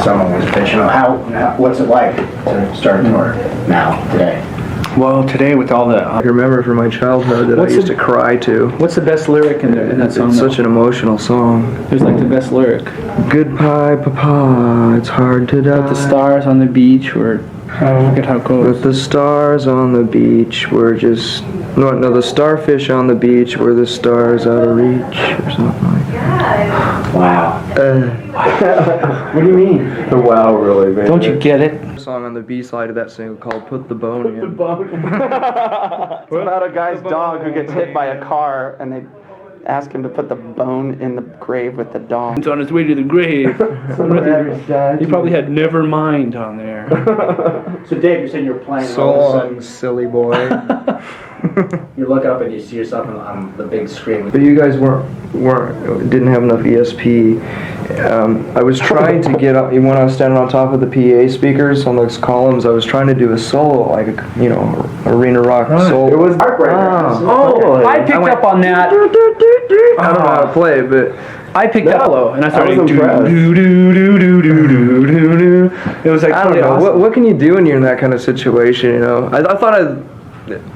someone was bitching. What's it like to start a tour now, today? Well, today with all the... I remember from my childhood that I used to cry to. What's the best lyric in that song? It's such an emotional song. There's like the best lyric. Goodbye, Papa, it's hard to die. With the stars on the beach, or... I forget how it goes. With the stars on the beach, we're just... No, the starfish on the beach, were the stars out of reach, or something like that. Wow. What do you mean? The wow really made Don't you get it? A song on the B side of that single called Put the Bone In. It's about a guy's dog who gets hit by a car and they ask him to put the bone in the grave with the dog. It's on his way to the grave. He probably had Nevermind on there. So Dave, you're saying you're playing and So all of a long, sudden silly boy. you look up and you see yourself on the big screen. But you guys didn't have enough ESP. I was trying to get up, when I was standing on top of the PA speakers on those columns, I was trying to do a solo, like a, arena rock solo. It was heartbreaker. Oh, I picked up on that. I don't know how to play, but I picked up low, and I started was impressed. do. It was like I don't totally know. awesome. What can you do when you're in that kind of situation, you know? I thought I'd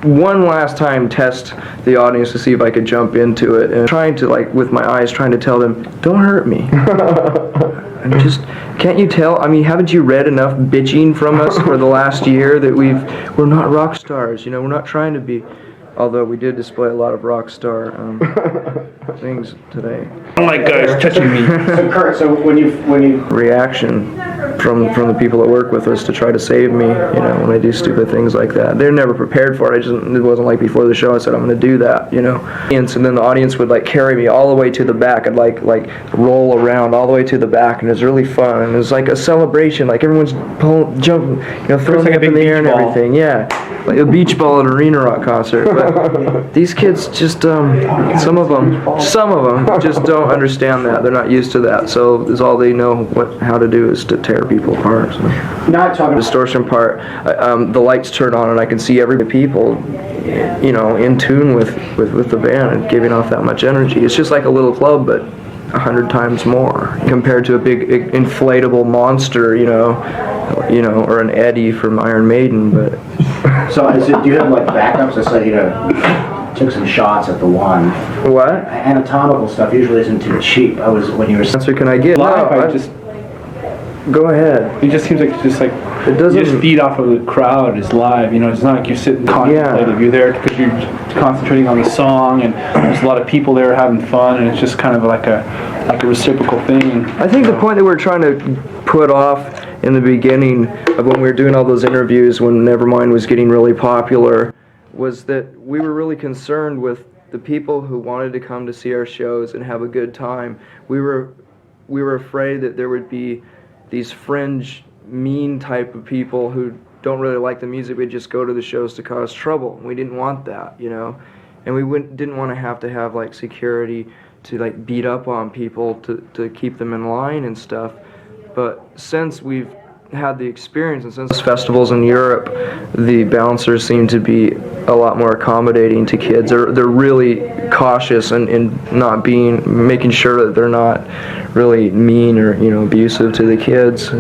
one last time test the audience to see if I could jump into it, and trying to, like, with my eyes, trying to tell them, don't hurt me. And just, can't you tell? I mean, haven't you read enough bitching from us for the last year that we're not rock stars, you know? We're not trying to be, although we did display a lot of rock star things today. I don't like guys touching me. So Kurt, so when you Reaction from the people that work with us to try to save me, you know, when I do stupid things like that. They're never prepared for it. It wasn't like before the show I said I'm going to do that, you know. And so then the audience would like carry me all the way to the back. I'd like roll around all the way to the back, and it was really fun. And it was like a celebration, like everyone's jumping, you know, throwing like up a in the big air and beach ball. everything. Yeah, like a beach ball at an arena rock concert. But these kids just some of them just don't understand that. They're not used to that. So is all they know how to do is to tear people apart. So. not talking Distortion part, the lights turn on and I can see every people, you know, in tune with the band and giving off that much energy. It's just like a little club, but 100 times more compared to a big inflatable monster, you know, or an Eddie from Iron Maiden. But so do you have like backups? Let's say took some shots at the one. what Anatomical stuff usually isn't too cheap. When you were answer can I get? Live, No, I just... go ahead. It just seems like It doesn't. you just feed off of the crowd. It's live, you know. It's not like you're sitting contemplative. You're there because you're concentrating on the song, and there's a lot of people there having fun, and it's just kind of like a reciprocal thing. I think the point that we're trying to put off in the beginning of when we were doing all those interviews when Nevermind was getting really popular was that we were really concerned with the people who wanted to come to see our shows and have a good time. We were afraid that there would be these fringe, mean type of people who don't really like the music, but just go to the shows to cause trouble. We didn't want that, you know, and we didn't want to have like security to like beat up on people to keep them in line and stuff. But since we've had the experience, and since festivals in Europe, the bouncers seem to be a lot more accommodating to kids. They're really cautious in not making sure that they're not really mean or, you know, abusive to the kids.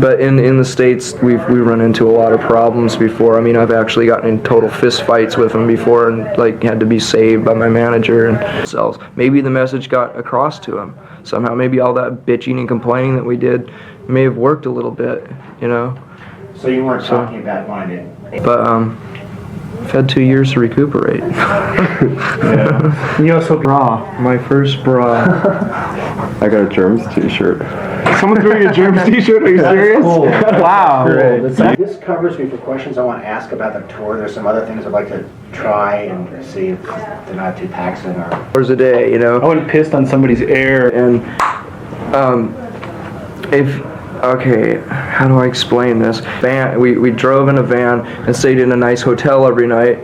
But in the States, we've run into a lot of problems before. I mean, I've actually gotten in total fist fights with them before and like had to be saved by my manager and themselves. Maybe the message got across to them somehow. Maybe all that bitching and complaining that we did may have worked a little bit, you know. So you weren't talking bad-minded. But I've had 2 years to recuperate. Yeah. You also bra. My first bra. I got a Germs t-shirt. Someone's wearing a Germs t-shirt. Are you serious? Cool. Wow. Great. This covers me for questions I want to ask about the tour. There's some other things I'd like to try and see if they're not too taxing or... Hours a day, you know. I wouldn't pissed on somebody's air. And okay, how do I explain this? We drove in a van and stayed in a nice hotel every night,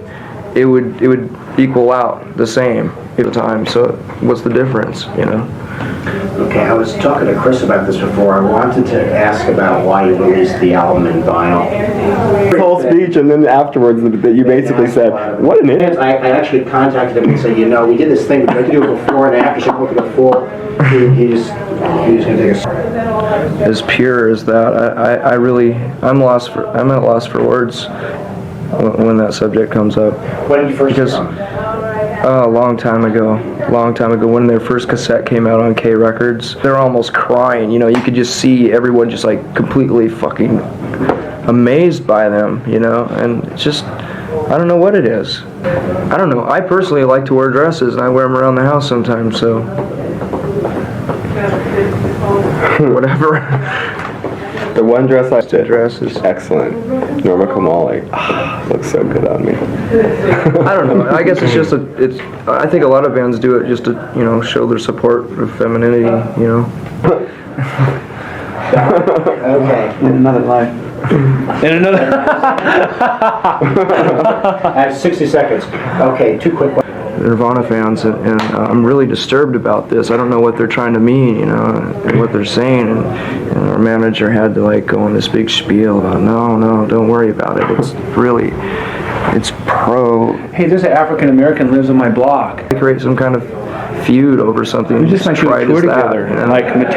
it would equal out the same at the time. So what's the difference, you know? Okay, I was talking to Chris about this before. I wanted to ask about why you released the album in vinyl. Whole speech, and then afterwards that you basically said, "What an idiot!" I actually contacted him and said, you know, we did this thing, we tried to do it before and after. So look at the before. He was going to take a. As pure as that, I'm at loss for words when that subject comes up. When did you first come? A long time ago, when their first cassette came out on K Records, they're almost crying, you know, you could just see everyone just like completely fucking amazed by them, you know, and it's just, I don't know what it is. I don't know, I personally like to wear dresses and I wear them around the house sometimes, so whatever. The one dress I did Dresses. excellent. Norma Kamali. Looks so good on me. I don't know. I guess it's just I think a lot of bands do it just to, you know, show their support of femininity, you know. Okay. In another life. In another. I have 60 seconds. Okay, two quick questions. Nirvana fans, and I'm really disturbed about this. I don't know what they're trying to mean, you know, and what they're saying, and our manager had to like go on this big spiel about no, don't worry about it. It's really, it's pro. Hey, there's an African American lives on my block. Create some kind of feud over something We just went to a trite tour as that, together, you know? and like Metallica.